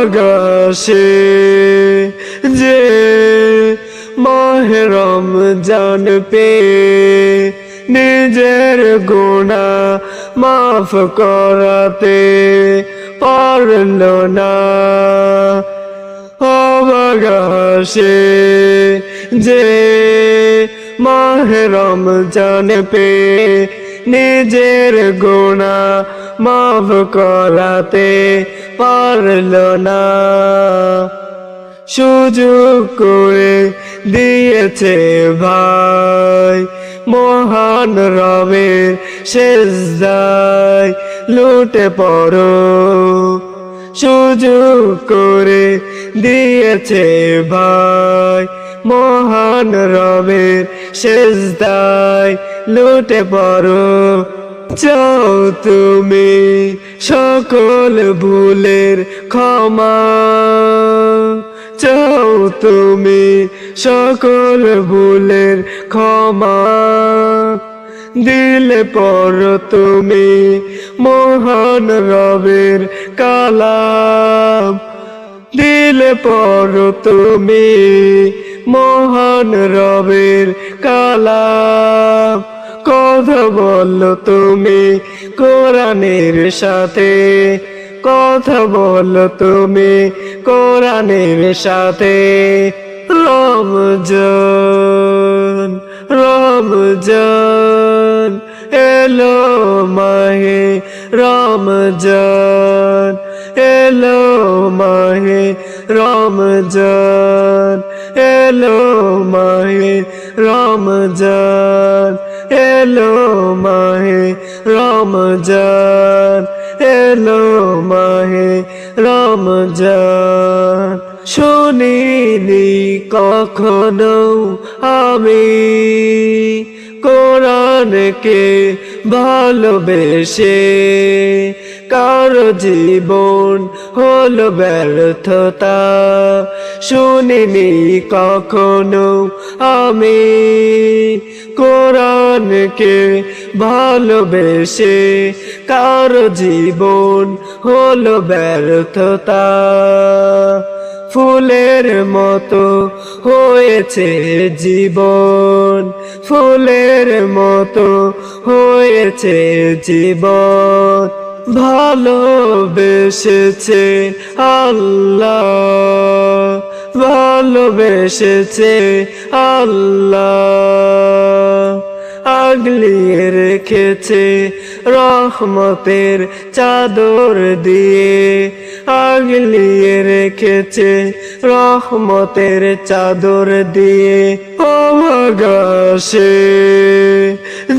অবকাশে যে মাহে রমজান পেয়ে নিজের গুনাহ মাফ করাতে পারল না। অবকাশে যে মাহে রমজান পেয়ে নিজের গুনাহ মাফ করাতে পারল না। সুযোগ করে দিয়েছে ভাই মহান রবের সেজদায় লুটে পড়ো। সুযোগ করে দিয়েছে ভাই মহান রবের সেজদায় লুটে পড়ো। চাও তুমি সকল ভুলের ক্ষমা, চাও তুমি সকল ভুলের ক্ষমা, দিলে পড়ো তুমি মহান রবের কালাম, দিলে পড়ো তুমি মহান রবের কালাম। কথা বলো তুমি কোরআনের সাথে, কথা বলো তুমি কোরআনের সাথে। রমজান রমজান এলো মাহে রমজান, এলো মাহে রমজান, এলো মাহে রমজান, এলো মাহে রমজান, এলো মাহে রমজান। শুনিনি কখনো আমি কোরআনকে ভালোবেসে কারো জীবন হলো ব্যর্থতা। শুনিনি কখনো আমি কোরআনকে ভালোবেসে কারো জীবন হলো ব্যর্থতা। ফুলের মতো হয়েছে জীবন, ফুলের মতো হয়েছে জীবন। ভালোবেসেছে আল্লাহ, ভালোবেসেছে আল্লাহ, আগলিয়ে রেখেছে রহমতের চাদর দিয়ে, আগলিয়ে রেখেছে রহমতের চাদর দিয়ে। অবকাশে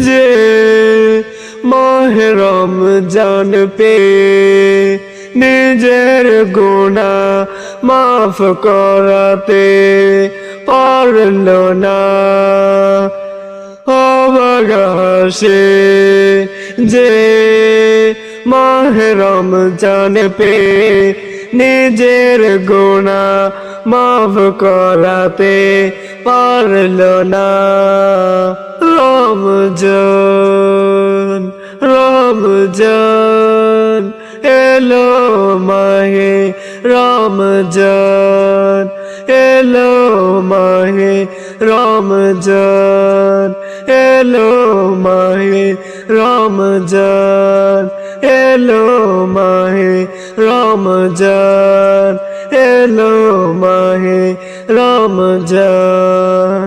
যে মাহে রমজান পেয়ে নিজের গুনাহ মাফ করাতে পারল না। অবকাশে যে মাহে রমজান পেয়ে নিজের গুনাহ মাফ করাতে পারল না। রমজান রমজান এলো মাহে রমজান, এলো মাহে রমজান, এলো মাহে রমজান, এলো মাহে রমজান, এলো মাহে রমজান।